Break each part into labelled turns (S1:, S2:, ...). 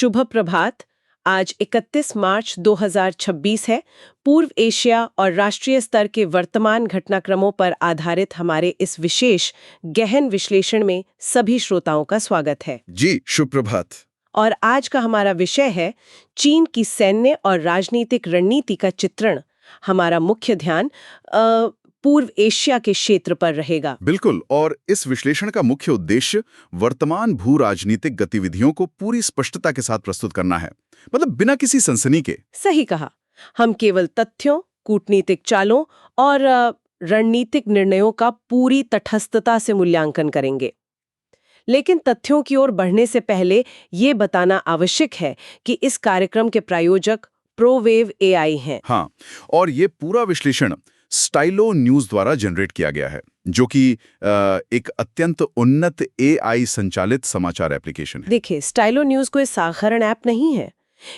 S1: शुभ प्रभात। आज 31 मार्च 2026 है। पूर्व एशिया और राष्ट्रीय स्तर के वर्तमान घटनाक्रमों पर आधारित हमारे इस विशेष गहन विश्लेषण में सभी श्रोताओं का स्वागत है।
S2: जी, शुभ प्रभात।
S1: और आज का हमारा विषय है चीन की सैन्य और राजनीतिक रणनीति का चित्रण। हमारा मुख्य ध्यान पूर्व एशिया के क्षेत्र पर रहेगा।
S2: बिल्कुल, और इस विश्लेषण का मुख्य उद्देश्य वर्तमान भू राजनीतिक गतिविधियों को पूरी स्पष्टता के साथ प्रस्तुत करना है, मतलब बिना किसी सनसनी के।
S1: सही कहा। हम केवल तथ्यों, कूटनीतिक चालों और रणनीतिक निर्णयों का पूरी तटस्थता से मूल्यांकन करेंगे। लेकिन तथ्यों की ओर बढ़ने से पहले ये बताना आवश्यक है कि इस कार्यक्रम के प्रायोजक प्रोवेव एआई हैं।
S2: हाँ, और ये पूरा विश्लेषण स्टाइलो न्यूज द्वारा जनरेट किया गया है, जो कि एक अत्यंत उन्नत एआई संचालित समाचार एप्लीकेशन है।
S1: देखिए, स्टाइलो न्यूज कोई साधारण ऐप नहीं है।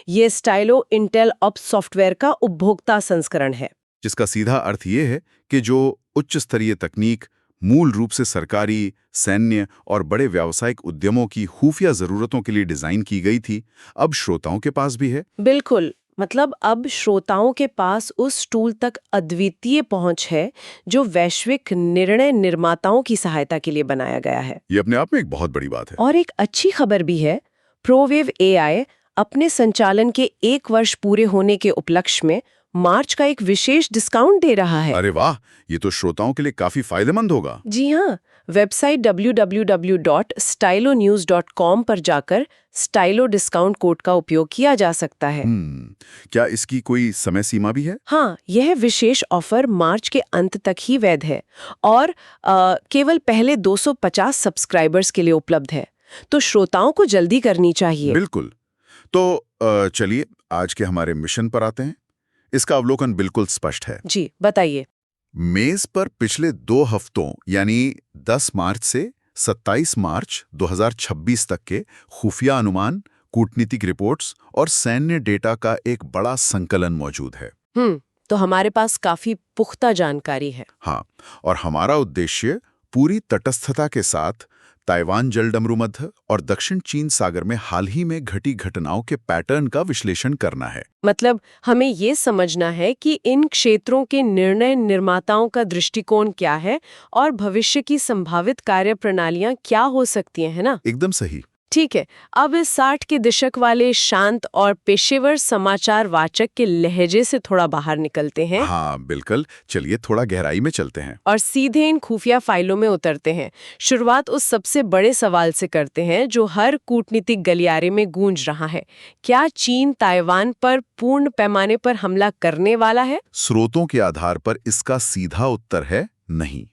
S1: ये स्टाइलो इंटेल ऑप्स सॉफ्टवेयर का उपभोक्ता संस्करण है,
S2: जिसका सीधा अर्थ ये है कि जो उच्च स्तरीय तकनीक मूल रूप से सरकारी, सैन्य और बड़े व्यावसायिक उद्यमों की खुफिया जरूरतों के लिए डिजाइन की गई थी, अब श्रोताओं के पास भी है।
S1: बिल्कुल। मतलब अब श्रोताओं के पास उस टूल तक अद्वितीय पहुंच है जो वैश्विक निर्णय निर्माताओं की सहायता के लिए बनाया गया है।
S2: ये अपने आप में एक बहुत बड़ी बात है।
S1: और एक अच्छी खबर भी है, प्रोवेव एआई अपने संचालन के 1 वर्ष पूरे होने के उपलक्ष्य में मार्च का एक विशेष डिस्काउंट दे रहा है।
S2: अरे वाह, ये तो श्रोताओं के लिए काफी फायदेमंद होगा।
S1: जी हाँ, वेबसाइट www.stylonews.com पर जाकर स्टाइलो डिस्काउंट कोड का उपयोग किया जा सकता है।
S2: क्या इसकी कोई समय सीमा भी है?
S1: हाँ, यह विशेष ऑफर मार्च के अंत तक ही वैध है और केवल पहले 250 सब्सक्राइबर्स के लिए उपलब्ध है, तो श्रोताओं को जल्दी करनी चाहिए।
S2: बिल्कुल। तो चलिए आज के हमारे मिशन पर आते हैं। इसका अवलोकन बिल्कुल स्पष्ट है।
S1: जी, बताइए।
S2: मेज पर पिछले 2 हफ्तों यानी 10 मार्च से 27 मार्च 2026 तक के खुफिया अनुमान, कूटनीतिक रिपोर्ट्स और सैन्य डेटा का एक बड़ा संकलन मौजूद है।
S1: तो हमारे पास काफी पुख्ता जानकारी है।
S2: हाँ, और हमारा उद्देश्य पूरी तटस्थता के साथ ताइवान जलडमरू मध्य और दक्षिण चीन सागर में हाल ही में घटी घटनाओं के पैटर्न का विश्लेषण करना है।
S1: मतलब हमें ये समझना है कि इन क्षेत्रों के निर्णय निर्माताओं का दृष्टिकोण क्या है और भविष्य की संभावित कार्यप्रणालियां क्या हो सकती हैं, है ना?
S2: एकदम सही।
S1: ठीक है, अब इस 60 के दशक वाले शांत और पेशेवर समाचार वाचक के लहजे से थोड़ा बाहर निकलते हैं।
S2: हाँ बिल्कुल, चलिए थोड़ा गहराई में चलते हैं
S1: और सीधे इन खुफिया फाइलों में उतरते हैं। शुरुआत उस सबसे बड़े सवाल से करते हैं जो हर कूटनीतिक गलियारे में गूंज रहा है। क्या चीन ताइवान पर पूर्ण पैमाने पर हमला करने वाला है?
S2: स्रोतों के आधार पर इसका सीधा उत्तर है नहीं।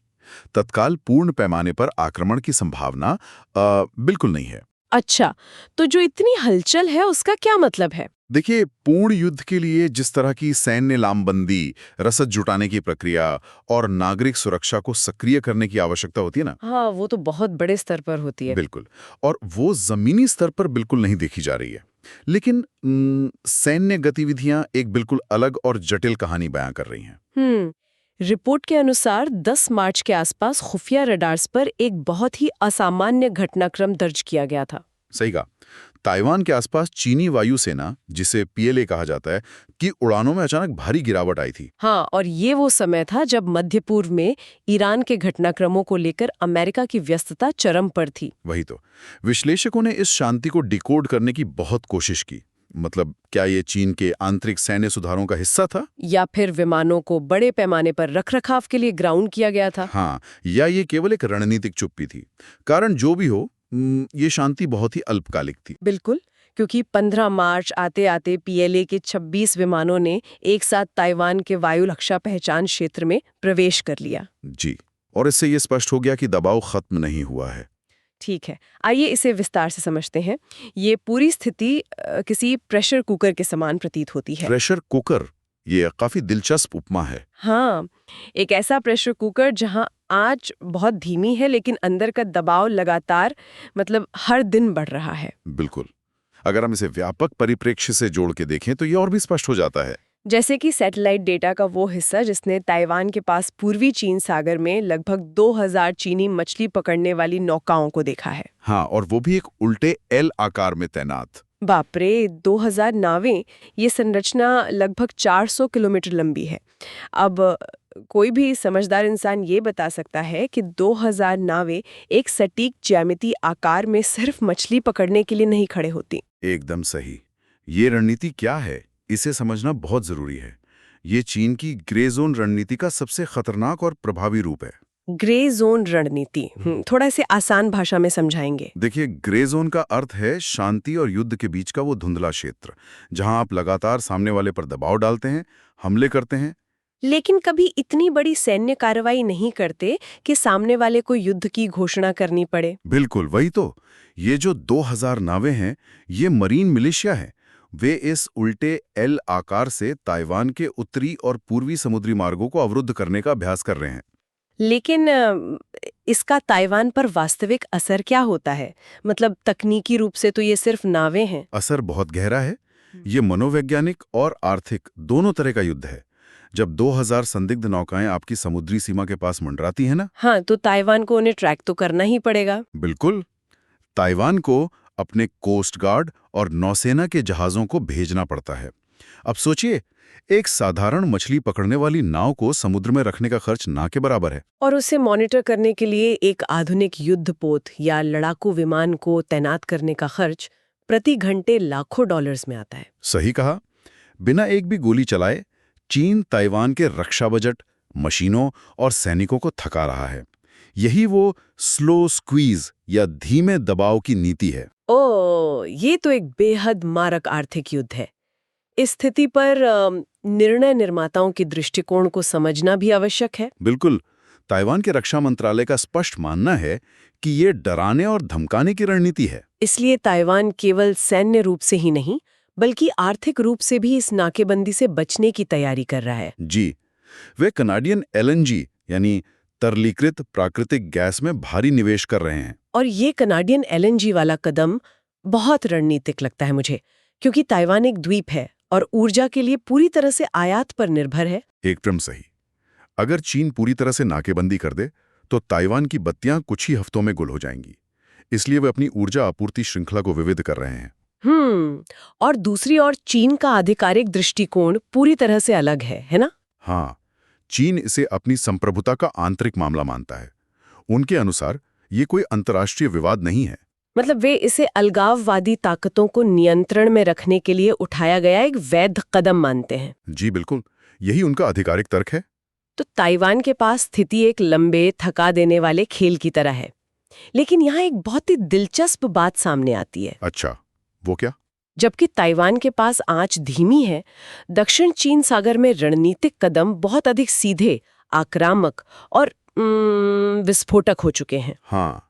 S2: तत्काल पूर्ण पैमाने पर आक्रमण की संभावना बिल्कुल नहीं है।
S1: अच्छा, तो जो इतनी हलचल है उसका क्या मतलब है?
S2: देखिए, पूर्ण युद्ध के लिए जिस तरह की सैन्य लामबंदी, रसद जुटाने की प्रक्रिया और नागरिक सुरक्षा को सक्रिय करने की आवश्यकता होती है ना,
S1: हाँ, वो तो बहुत बड़े स्तर पर होती है।
S2: बिल्कुल, और वो जमीनी स्तर पर बिल्कुल नहीं देखी जा रही है। लेकिन सैन्य गतिविधियां एक बिल्कुल अलग और जटिल कहानी बयां कर रही हैं।
S1: रिपोर्ट के अनुसार 10 मार्च के आसपास खुफिया रडार्स पर एक बहुत ही असामान्य घटनाक्रम दर्ज किया गया था।
S2: सही कहा। ताइवान के आसपास चीनी वायुसेना, जिसे पीएलए कहा जाता है, की उड़ानों में अचानक भारी गिरावट आई थी।
S1: हाँ, और ये वो समय था जब मध्य पूर्व में ईरान के घटनाक्रमों को लेकर अमेरिका की व्यस्तता चरम पर थी।
S2: वही तो। विश्लेषकों ने इस शांति को डिकोड करने की बहुत कोशिश की। मतलब क्या ये चीन के आंतरिक सैन्य सुधारों का हिस्सा था,
S1: या फिर विमानों को बड़े पैमाने पर रखरखाव के लिए ग्राउंड किया गया था?
S2: हाँ, या ये केवल एक रणनीतिक चुप्पी थी। कारण जो भी हो, ये शांति बहुत ही अल्पकालिक थी।
S1: बिल्कुल, क्योंकि 15 मार्च आते आते पीएलए के 26 विमानों ने एक साथ ताइवान के वायु रक्षा पहचान क्षेत्र में प्रवेश कर लिया।
S2: जी, और इससे ये स्पष्ट हो गया कि दबाव खत्म नहीं हुआ है।
S1: ठीक है, आइए इसे विस्तार से समझते हैं। ये पूरी स्थिति किसी प्रेशर कुकर के समान प्रतीत होती है।
S2: प्रेशर कुकर, ये काफी दिलचस्प उपमा है।
S1: हाँ, एक ऐसा प्रेशर कुकर जहां आंच बहुत धीमी है लेकिन अंदर का दबाव लगातार, मतलब हर दिन बढ़ रहा है।
S2: बिल्कुल। अगर हम इसे व्यापक परिप्रेक्ष्य से जोड़ के देखें तो ये और भी स्पष्ट हो जाता है।
S1: जैसे कि सैटेलाइट डेटा का वो हिस्सा जिसने ताइवान के पास पूर्वी चीन सागर में लगभग 2000 चीनी मछली पकड़ने वाली नौकाओं को देखा है।
S2: हाँ, और वो भी एक उल्टे एल आकार में तैनात।
S1: बाप रे, 2000 नावें! ये संरचना लगभग 400 किलोमीटर लंबी है। अब कोई भी समझदार इंसान ये बता सकता है कि 2000 नावें एक सटीक ज्यामिति आकार में सिर्फ मछली पकड़ने के लिए नहीं खड़े होती।
S2: एकदम सही। ये रणनीति क्या है, इसे समझना बहुत जरूरी है। ये चीन की ग्रे जोन रणनीति का सबसे खतरनाक और प्रभावी रूप है।
S1: ग्रे जोन रणनीति, थोड़ा इसे आसान भाषा में समझाएंगे।
S2: देखिए, ग्रे जोन का अर्थ है शांति और युद्ध के बीच का वो धुंधला क्षेत्र, जहां आप लगातार सामने वाले पर दबाव डालते हैं, हमले करते हैं,
S1: लेकिन कभी इतनी बड़ी सैन्य कार्रवाई नहीं करते कि सामने वाले को युद्ध की घोषणा करनी पड़े।
S2: बिल्कुल वही तो। ये जो 2000 नावें हैं, ये मरीन मिलिशिया है। वे इस उल्टे एल आकार से ताइवान के उत्तरी और पूर्वी समुद्री मार्गों को अवरुद्ध करने का अभ्यास कर रहे हैं।
S1: लेकिन इसका ताइवान पर वास्तविक असर क्या होता है? मतलब तकनीकी रूप से तो ये सिर्फ नावें हैं।
S2: असर बहुत गहरा है। ये मनोवैज्ञानिक और आर्थिक दोनों तरह का युद्ध है। जब 2000 संदिग्ध नौकाएं आपकी समुद्री सीमा के पास मंडराती हैं ना,
S1: हाँ, तो ताइवान को उन्हें ट्रैक तो करना ही पड़ेगा।
S2: बिल्कुल। ताइवान को अपने कोस्ट गार्ड और नौसेना के जहाजों को भेजना पड़ता है। अब सोचिए, एक साधारण मछली पकड़ने वाली नाव को समुद्र में रखने का खर्च ना के बराबर है।
S1: और उसे मॉनिटर करने के लिए एक आधुनिक युद्धपोत या लड़ाकू विमान को तैनात करने का खर्च प्रति घंटे लाखों डॉलर्स में आता है।
S2: सही कहा। बिना एक भी गोली चलाए चीन ताइवान के रक्षा बजट, मशीनों और सैनिकों को थका रहा है। यही वो स्लो स्क्वीज या धीमे दबाव की नीति है।
S1: ओह, ये तो एक बेहद मारक आर्थिक युद्ध है। इस स्थिति पर निर्णय निर्माताओं के दृष्टिकोण को समझना भी आवश्यक है।
S2: बिल्कुल। ताइवान के रक्षा मंत्रालय का स्पष्ट मानना है कि ये डराने और धमकाने की रणनीति है।
S1: इसलिए ताइवान केवल सैन्य रूप से ही नहीं, बल्कि आर्थिक रूप से भी इस नाकेबंदी से बचने की तैयारी कर रहा है।
S2: जी, वे कनाडियन एलएनजी यानी तरलीकृत प्राकृतिक गैस में भारी निवेश कर रहे हैं।
S1: और ये कनाडियन एलएनजी वाला कदम बहुत रणनीतिक लगता है मुझे, क्योंकि ताइवान एक द्वीप है और ऊर्जा के लिए पूरी तरह से आयात पर निर्भर है।
S2: एकदम सही। अगर चीन पूरी तरह से नाकेबंदी कर दे तो ताइवान की बत्तियां कुछ ही हफ्तों में गुल हो जाएंगी। इसलिए वे अपनी ऊर्जा आपूर्ति श्रृंखला को विविध कर रहे हैं।
S1: और दूसरी ओर चीन का आधिकारिक दृष्टिकोण पूरी तरह से अलग है ना?
S2: हाँ, चीन इसे अपनी संप्रभुता का आंतरिक मामला मानता है। उनके अनुसार ये कोई अंतर्राष्ट्रीय विवाद नहीं है।
S1: मतलब वे इसे अलगाववादी ताकतों को नियंत्रण में रखने के लिए उठाया गया एक वैध कदम मानते हैं।
S2: जी बिल्कुल, यही उनका आधिकारिक तर्क है।
S1: तो ताइवान के पास स्थिति एक लंबे, थका देने वाले खेल की तरह है। लेकिन यहाँ एक बहुत ही दिलचस्प बात सामने आती है।
S2: अच्छा, वो क्या?
S1: जबकि ताइवान के पास आंच धीमी है, दक्षिण चीन सागर में रणनीतिक कदम बहुत अधिक सीधे, आक्रामक और विस्फोटक हो चुके हैं।
S2: हाँ,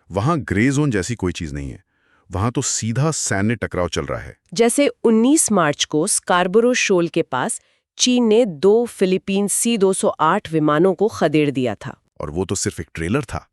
S2: वहां ग्रे जोन जैसी कोई चीज नहीं है। वहां तो सीधा सैन्य टकराव चल रहा है।
S1: जैसे 19 मार्च को स्कारबरो शोल के पास चीन ने 2 फिलीपीन C-208 विमानों को खदेड़ दिया था।
S2: और वो तो सिर्फ एक ट्रेलर था।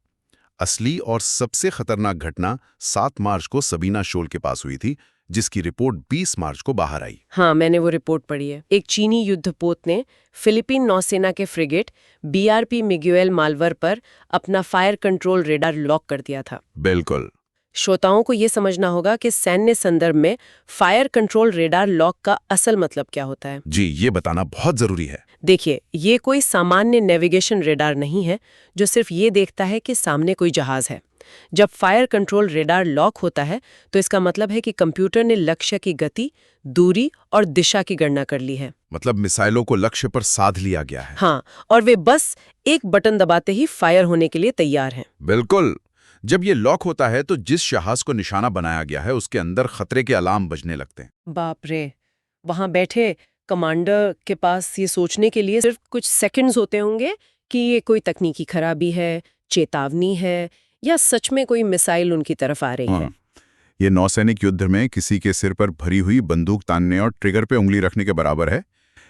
S2: असली और सबसे खतरनाक घटना 7 मार्च को सबीना शोल के पास हुई थी, जिसकी रिपोर्ट 20 मार्च को बाहर आई।
S1: हाँ, मैंने वो रिपोर्ट पढ़ी है। एक चीनी युद्धपोत ने फिलीपीन नौसेना के फ्रिगेट BRP मिगुएल माल्वर पर अपना फायर कंट्रोल रेडार लॉक कर दिया था।
S2: बिल्कुल।
S1: श्रोताओं को ये समझना होगा कि सैन्य संदर्भ में फायर कंट्रोल रेडार लॉक का असल मतलब क्या होता है।
S2: जी, ये बताना बहुत जरूरी है।
S1: देखिए, ये कोई सामान्य नेविगेशन रेडार नहीं है जो सिर्फ ये देखता है कि सामने कोई जहाज है। जब फायर कंट्रोल रेडार लॉक होता है तो इसका मतलब है कि कंप्यूटर ने लक्ष्य की गति, दूरी और दिशा की गणना कर ली है।
S2: मतलब मिसाइलों को लक्ष्य पर साध लिया गया है।
S1: हाँ, और वे बस एक बटन दबाते ही फायर होने के लिए तैयार हैं।
S2: बिल्कुल। जब ये लॉक होता है तो जिस जहाज को निशाना बनाया गया है उसके अंदर खतरे के अलार्म बजने लगते हैं।
S1: बाप रे, वहां बैठे कमांडर के पास ये सोचने के लिए सिर्फ कुछ सेकंड्स होते होंगे कि ये कोई तकनीकी खराबी है, चेतावनी है या सच में कोई मिसाइल उनकी तरफ आ रही है।
S2: ये नौसैनिक युद्ध में किसी के सिर पर भरी हुई बंदूक तानने और ट्रिगर पे उंगली रखने के बराबर है।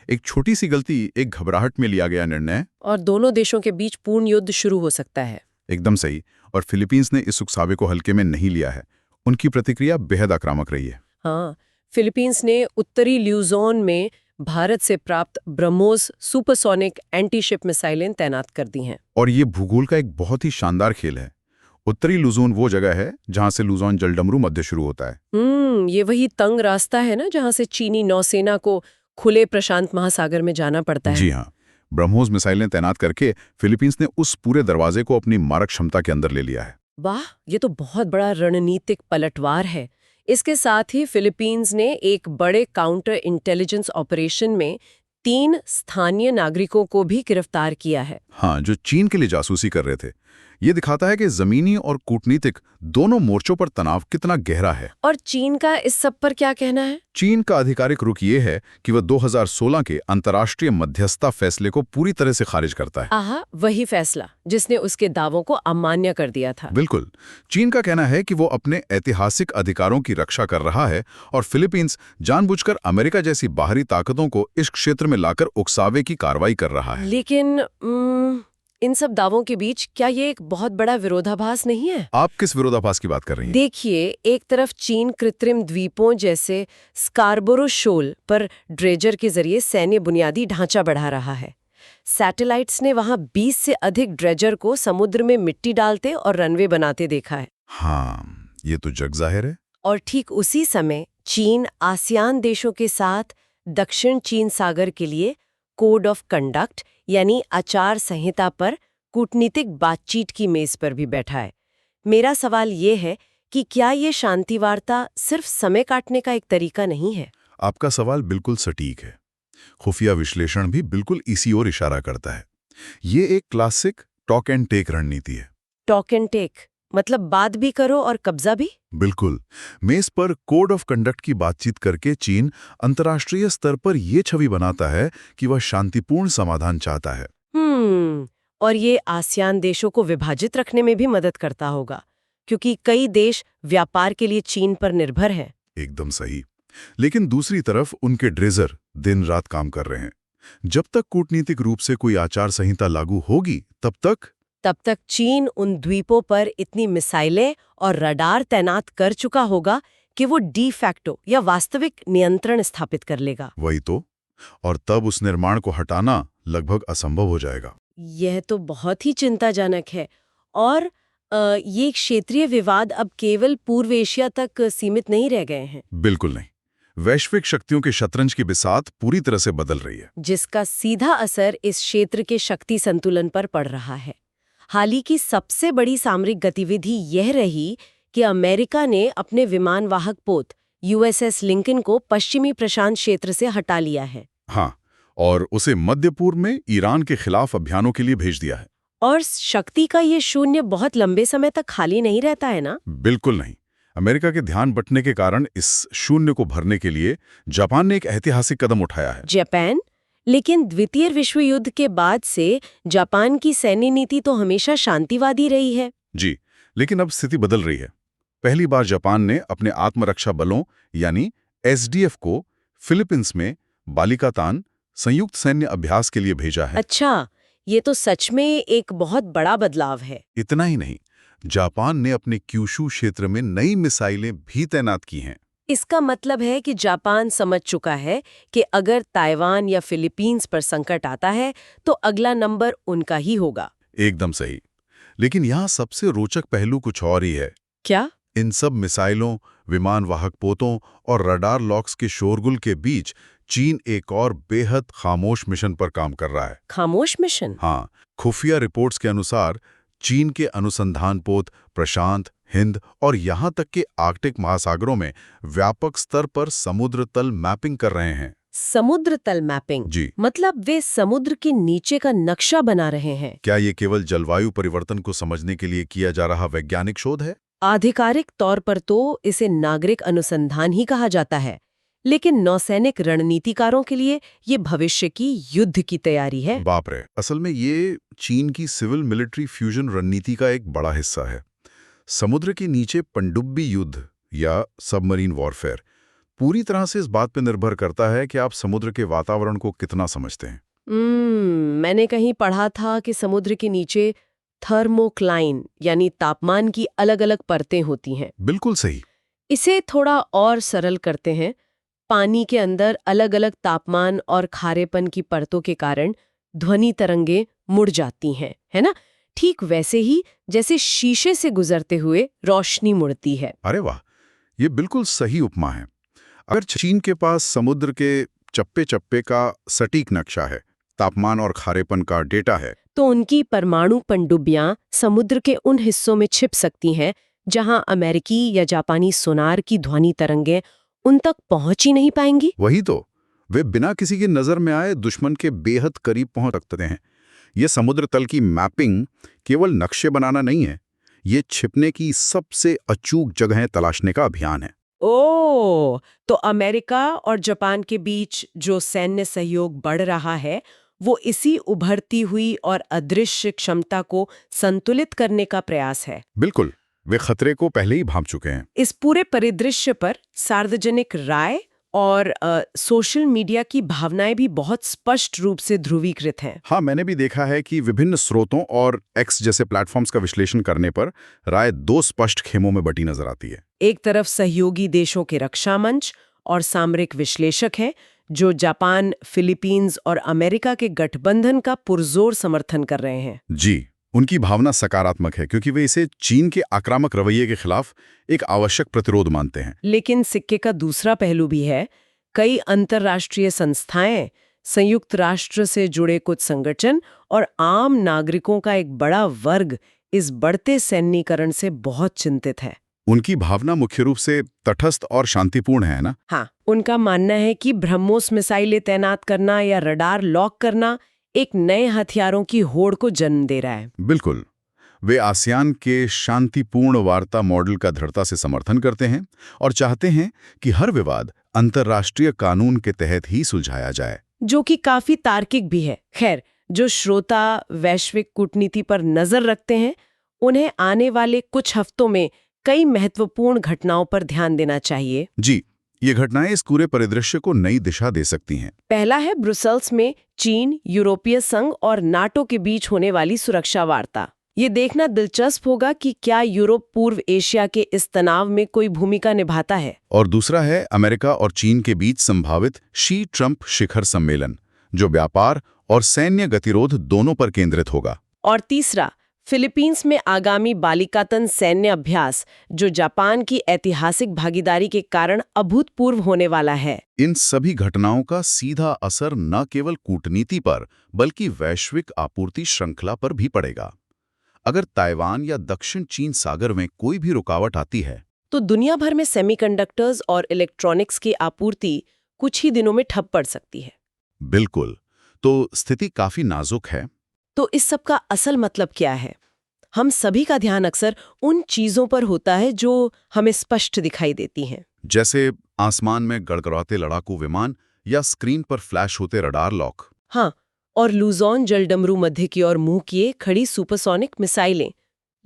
S2: एक छोटी सी गलती, एक घबराहट में लिया गया निर्णय, और
S1: दोनों देशों के बीच पूर्ण युद्ध शुरू हो सकता है।
S2: एकदम सही। और फिलीपींस ने इस उकसावे को हल्के में नहीं लिया है। उनकी प्रतिक्रिया बेहद आक्रामक रही है।
S1: हाँ, फिलीपींस ने उत्तरी ल्यूजोन में भारत से प्राप्त ब्रह्मोस सुपरसोनिक एंटी शिप मिसाइलें तैनात कर दी हैं।
S2: और ये भूगोल का एक बहुत ही शानदार खेल है। उत्तरी लुजोन वो जगह है जहां से लुजोन जलडमरू मध्य शुरू होता है।
S1: ये वही तंग रास्ता है ना जहां से चीनी नौसेना को खुले प्रशांत महासागर में जाना पड़ता है।
S2: जी हाँ, ब्रह्मोस मिसाइलें तैनात करके फिलीपींस ने उस पूरे दरवाजे को अपनी मारक क्षमता के अंदर ले लिया है।
S1: वाह, ये तो बहुत बड़ा रणनीतिक पलटवार है। इसके साथ ही फिलीपींस ने एक बड़े काउंटर इंटेलिजेंस ऑपरेशन में 3 स्थानीय नागरिकों को भी गिरफ्तार किया है।
S2: हाँ, जो चीन के लिए जासूसी कर रहे थे। ये दिखाता है कि जमीनी और कूटनीतिक दोनों मोर्चों पर तनाव कितना गहरा है।
S1: और चीन का इस सब पर क्या कहना है?
S2: चीन का आधिकारिक रुख ये है कि वह 2016 के अंतर्राष्ट्रीय मध्यस्थता फैसले को पूरी तरह से खारिज करता है।
S1: आहा, वही फैसला जिसने उसके दावों को अमान्य कर दिया था।
S2: बिल्कुल। चीन का कहना है कि वो अपने ऐतिहासिक अधिकारों की रक्षा कर रहा है और फिलीपींस जानबूझकर अमेरिका जैसी बाहरी ताकतों को इस क्षेत्र में लाकर उकसावे की कार्रवाई कर रहा है।
S1: लेकिन इन सब दावों के बीच क्या ये एक बहुत बड़ा विरोधाभास नहीं है?
S2: आप किस विरोधाभास की बात कर रही हैं?
S1: देखिए, एक तरफ चीन कृत्रिम द्वीपों जैसे स्कारबोरो शोल पर ड्रेजर के जरिए सैन्य बुनियादी ढांचा बढ़ा रहा है। सैटेलाइट्स ने वहां 20 से अधिक ड्रेजर को समुद्र में मिट्टी डालते और रनवे बनाते देखा है।
S2: हाँ, ये तो जग जाहिर है।
S1: और ठीक उसी समय चीन आसियान देशों के साथ दक्षिण चीन सागर के लिए कोड ऑफ कंडक्ट यानी आचार संहिता पर कूटनीतिक बातचीत की मेज पर भी बैठा है। मेरा सवाल ये है कि क्या ये शांति वार्ता सिर्फ समय काटने का एक तरीका नहीं है?
S2: आपका सवाल बिल्कुल सटीक है। खुफिया विश्लेषण भी बिल्कुल इसी ओर इशारा करता है। ये एक क्लासिक टॉक एंड टेक रणनीति है।
S1: टॉक एंड टेक मतलब बात भी करो और कब्जा भी?
S2: बिल्कुल। मेज पर कोड ऑफ कंडक्ट की बातचीत करके चीन अंतर्राष्ट्रीय स्तर पर यह छवि बनाता है कि वह शांतिपूर्ण समाधान चाहता है।
S1: और ये आसियान देशों को विभाजित रखने में भी मदद करता होगा, क्योंकि कई देश व्यापार के लिए चीन पर निर्भर हैं।
S2: एकदम सही। लेकिन दूसरी तरफ उनके ड्रेजर दिन रात काम कर रहे हैं। जब तक कूटनीतिक रूप से कोई आचार संहिता लागू होगी, तब तक
S1: चीन उन द्वीपों पर इतनी मिसाइलें और रडार तैनात कर चुका होगा कि वो डी फैक्टो या वास्तविक नियंत्रण स्थापित कर लेगा।
S2: वही तो। और तब उस निर्माण को हटाना लगभग असंभव हो जाएगा।
S1: यह तो बहुत ही चिंताजनक है। और ये क्षेत्रीय विवाद अब केवल पूर्व एशिया तक सीमित नहीं रह गए हैं।
S2: बिल्कुल नहीं। वैश्विक शक्तियों के शतरंज की बिसात पूरी तरह से बदल रही है,
S1: जिसका सीधा असर इस क्षेत्र के शक्ति संतुलन पर पड़ रहा है। हाल ही की सबसे बड़ी सामरिक गतिविधि यह रही कि अमेरिका ने अपने विमान वाहक पोत यूएसएस लिंकन को पश्चिमी प्रशांत क्षेत्र से हटा लिया है।
S2: हाँ, और उसे मध्य पूर्व में ईरान के खिलाफ अभियानों के लिए भेज दिया है।
S1: और शक्ति का ये शून्य बहुत लंबे समय तक खाली नहीं रहता है ना?
S2: बिल्कुल नहीं। अमेरिका के ध्यान बंटने के कारण इस शून्य को भरने के लिए जापान ने एक ऐतिहासिक कदम उठाया है।
S1: जापान? लेकिन द्वितीय विश्व युद्ध के बाद से जापान की सैन्य नीति तो हमेशा शांतिवादी रही है।
S2: जी, लेकिन अब स्थिति बदल रही है। पहली बार जापान ने अपने आत्मरक्षा बलों यानी एसडीएफ को फिलीपींस में बालिकातान संयुक्त सैन्य अभ्यास के लिए भेजा है।
S1: अच्छा, ये तो सच में एक बहुत बड़ा बदलाव है।
S2: इतना ही नहीं, जापान ने अपने क्यूशू क्षेत्र में नई मिसाइलें भी तैनात की हैं।
S1: इसका मतलब है कि जापान समझ चुका है कि अगर ताइवान या फिलीपींस पर संकट आता है तो अगला नंबर उनका ही होगा।
S2: एकदम सही। लेकिन यहाँ सबसे रोचक पहलू कुछ और ही है।
S1: क्या?
S2: इन सब मिसाइलों, विमान वाहक पोतों और रडार लॉक्स के शोरगुल के बीच चीन एक और बेहद खामोश मिशन पर काम कर रहा है।
S1: खामोश मिशन?
S2: हाँ, खुफिया रिपोर्ट्स के अनुसार चीन के अनुसंधान पोत प्रशांत, हिंद और यहाँ तक कि आर्कटिक महासागरों में व्यापक स्तर पर समुद्र तल मैपिंग कर रहे हैं।
S1: समुद्र तल मैपिंग?
S2: जी।
S1: मतलब वे समुद्र के नीचे का नक्शा बना रहे हैं।
S2: क्या ये केवल जलवायु परिवर्तन को समझने के लिए किया जा रहा वैज्ञानिक शोध है?
S1: आधिकारिक तौर पर तो इसे नागरिक अनुसंधान ही कहा जाता है, लेकिन नौसैनिक रणनीतिकारों के लिए ये भविष्य की युद्ध की तैयारी है।
S2: बाप रे! असल में ये चीन की सिविल मिलिट्री फ्यूजन रणनीति का एक बड़ा हिस्सा है। समुद्र के नीचे पनडुब्बी युद्ध या सबमरीन वॉरफेयर पूरी तरह से इस बात पर निर्भर करता है कि आप समुद्र के वातावरण को कितना समझते हैं।
S1: मैंने कहीं पढ़ा था कि समुद्र के नीचे थर्मोक्लाइन यानी तापमान की अलग-अलग परतें होती हैं।
S2: बिल्कुल सही।
S1: इसे थोड़ा और सरल करते हैं। पानी के अंदर अलग-अलग तापमान और खारेपन की परतों के कारण ध्वनि तरंगें मुड़ जाती हैं, है ना? ठीक वैसे ही जैसे शीशे से गुजरते हुए रोशनी मुड़ती है।
S2: अरे वाह, ये बिल्कुल सही उपमा है। अगर चीन के पास समुद्र के चप्पे चप्पे का सटीक नक्शा है, तापमान और खारेपन का डेटा है,
S1: तो उनकी परमाणु पनडुब्बियां समुद्र के उन हिस्सों में छिप सकती हैं जहां अमेरिकी या जापानी सोनार की ध्वनि तरंगें उन तक पहुंच ही नहीं पाएंगी।
S2: वही तो, वे बिना किसी की नजर में आए दुश्मन के बेहद करीब पहुंच सकते हैं। ये समुद्र तल की मैपिंग केवल नक्शे बनाना नहीं है, ये छिपने की सबसे अचूक जगहें तलाशने का अभियान है।
S1: ओह, तो अमेरिका और जापान के बीच जो सैन्य सहयोग बढ़ रहा है, वो इसी उभरती हुई और अदृश्य क्षमता को संतुलित करने का प्रयास है।
S2: बिल्कुल, वे खतरे को पहले ही भांप चुके हैं।
S1: इस पूरे परिदृश्य पर सार्वजनिक राय और सोशल मीडिया की भावनाएं भी बहुत स्पष्ट रूप से ध्रुवीकृत हैं।
S2: हाँ, मैंने भी देखा है कि विभिन्न स्रोतों और एक्स जैसे प्लेटफॉर्म्स का विश्लेषण करने पर राय दो स्पष्ट खेमों में बटी नजर आती है।
S1: एक तरफ सहयोगी देशों के रक्षा मंच और सामरिक विश्लेषक हैं जो जापान, फिलीपींस और अमेरिका के गठबंधन का पुरजोर समर्थन कर रहे हैं।
S2: जी, उनकी भावना सकारात्मक है क्योंकि वे इसे चीन के आक्रामक रवैये के खिलाफ एक आवश्यक प्रतिरोध मानते हैं।
S1: लेकिन सिक्के का दूसरा पहलू भी है। कई अंतर्राष्ट्रीय संस्थाएं, संयुक्त राष्ट्र से जुड़े कुछ संगठन और आम नागरिकों का एक बड़ा वर्ग इस बढ़ते सैन्यीकरण से बहुत चिंतित है।
S2: उनकी भावना मुख्य रूप से तटस्थ और शांतिपूर्ण है ना?
S1: हाँ, उनका मानना है कि ब्रह्मोस मिसाइलें तैनात करना या रडार लॉक करना एक नए हथियारों की होड़ को जन्म दे रहा है।
S2: बिल्कुल, वे आसियान के शांतिपूर्ण वार्ता मॉडल का दृढ़ता से समर्थन करते हैं और चाहते हैं कि हर विवाद अंतर्राष्ट्रीय कानून के तहत ही सुलझाया जाए,
S1: जो कि काफी तार्किक भी है। खैर, जो श्रोता वैश्विक कूटनीति पर नजर रखते हैं, उन्हें आने वाले कुछ हफ्तों में कई महत्वपूर्ण घटनाओं पर ध्यान देना चाहिए।
S2: जी, ये घटनाएं इस पूरे परिदृश्य को नई दिशा दे सकती हैं।
S1: पहला है ब्रुसेल्स में चीन, यूरोपीय संघ और नाटो के बीच होने वाली सुरक्षा वार्ता। ये देखना दिलचस्प होगा कि क्या यूरोप पूर्व एशिया के इस तनाव में कोई भूमिका निभाता है।
S2: और दूसरा है अमेरिका और चीन के बीच संभावित शी ट्रंप शिखर सम्मेलन, जो व्यापार और सैन्य गतिरोध दोनों पर केंद्रित होगा।
S1: और तीसरा, फिलीपींस में आगामी बालिकातन सैन्य अभ्यास, जो जापान की ऐतिहासिक भागीदारी के कारण अभूतपूर्व होने वाला है।
S2: इन सभी घटनाओं का सीधा असर न केवल कूटनीति पर बल्कि वैश्विक आपूर्ति श्रृंखला पर भी पड़ेगा। अगर ताइवान या दक्षिण चीन सागर में कोई भी रुकावट आती है,
S1: तो दुनिया भर में सेमीकंडक्टर्स और इलेक्ट्रॉनिक्स की आपूर्ति कुछ ही दिनों में ठप पड़ सकती है।
S2: बिल्कुल, तो स्थिति काफी नाजुक है।
S1: तो इस सब का असल मतलब क्या है? हम सभी का ध्यान अक्सर उन चीजों पर होता है जो हमें स्पष्ट दिखाई देती हैं।
S2: जैसे आसमान में गड़गड़ाते लड़ाकू विमान या स्क्रीन पर फ्लैश होते रडार लॉक।
S1: हाँ, और लुजॉन जलडमरू मध्य की ओर मुंह किए खड़ी सुपरसोनिक मिसाइलें।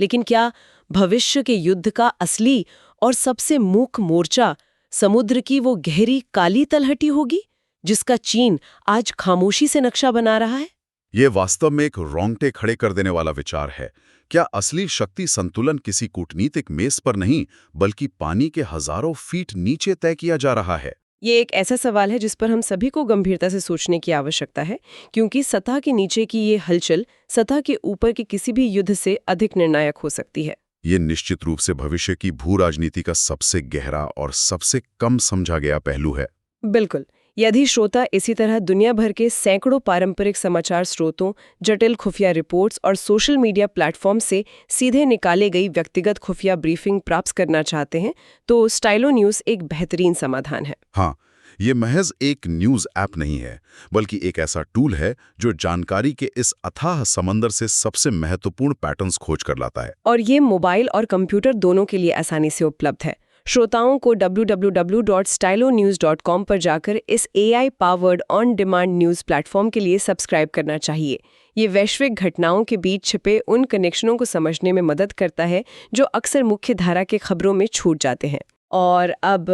S1: लेकिन क्या भविष्य के युद्ध का असली और सबसे मुख्य मोर्चा समुद्र की वो गहरी काली तलहटी होगी जिसका चीन आज खामोशी से नक्शा बना रहा है?
S2: ये वास्तव में एक रोंगटे खड़े कर देने वाला विचार है। क्या असली शक्ति संतुलन किसी कूटनीतिक मेज पर नहीं बल्कि पानी के हजारों फीट नीचे तय किया जा रहा है?
S1: ये एक ऐसा सवाल है जिस पर हम सभी को गंभीरता से सोचने की आवश्यकता है, क्योंकि सतह के नीचे की ये हलचल सतह के ऊपर के किसी भी युद्ध से अधिक निर्णायक हो सकती है।
S2: ये निश्चित रूप से भविष्य की भू राजनीति का सबसे गहरा और सबसे कम समझा गया पहलू है।
S1: बिल्कुल। यदि श्रोता इसी तरह दुनिया भर के सैकड़ों पारंपरिक समाचार स्रोतों, जटिल खुफिया रिपोर्ट्स और सोशल मीडिया प्लेटफॉर्म से सीधे निकाले गई व्यक्तिगत खुफिया ब्रीफिंग प्राप्त करना चाहते हैं, तो स्टाइलो न्यूज़ एक बेहतरीन समाधान है।
S2: हाँ, ये महज एक न्यूज़ ऐप नहीं है, बल्कि एक ऐसा टूल है जो जानकारी के इस अथाह समंदर से सबसे महत्वपूर्ण पैटर्न्स खोज कर लाता है।
S1: और ये मोबाइल और कंप्यूटर दोनों के लिए आसानी से उपलब्ध है। श्रोताओं को www.stylonews.com पर जाकर इस AI powered on demand news platform के लिए सब्सक्राइब करना चाहिए। ये वैश्विक घटनाओं के बीच छिपे उन कनेक्शनों को समझने में मदद करता है जो अक्सर मुख्य धारा के खबरों में छूट जाते हैं। और अब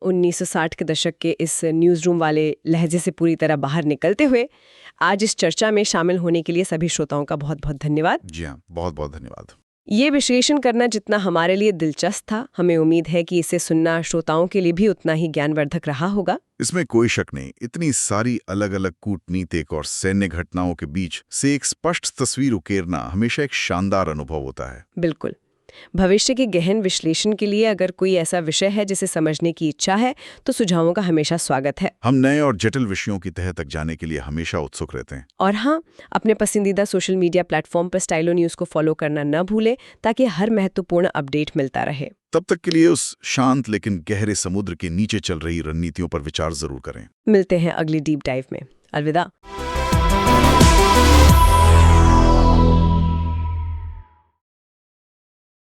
S1: 1960 के दशक के इस न्यूज़ रूम वाले लहजे से पूरी तरह बाहर निकलते हुए आज इस चर्चा में शामिल होने के लिए सभी श्रोताओं का बहुत बहुत धन्यवाद।
S2: जी हाँ, बहुत बहुत धन्यवाद।
S1: ये विश्लेषण करना जितना हमारे लिए दिलचस्प था, हमें उम्मीद है कि इसे सुनना श्रोताओं के लिए भी उतना ही ज्ञानवर्धक रहा होगा।
S2: इसमें कोई शक नहीं, इतनी सारी अलग अलग कूटनीतिक और सैन्य घटनाओं के बीच से एक स्पष्ट तस्वीर उकेरना हमेशा एक शानदार अनुभव होता है।
S1: बिल्कुल। भविष्य के गहन विश्लेषण के लिए अगर कोई ऐसा विषय है जिसे समझने की इच्छा है, तो सुझावों का हमेशा स्वागत है।
S2: हम नए और जटिल विषयों की तह तक जाने के लिए हमेशा उत्सुक रहते हैं।
S1: और हाँ, अपने पसंदीदा सोशल मीडिया प्लेटफॉर्म पर स्टाइलो न्यूज़ को फॉलो करना न भूलें, ताकि हर महत्वपूर्ण अपडेट मिलता रहे।
S2: तब तक के लिए उस शांत लेकिन गहरे समुद्र के नीचे चल रही रणनीतियों पर विचार जरूर करें।
S1: मिलते हैं अगली डीप डाइव में। अलविदा।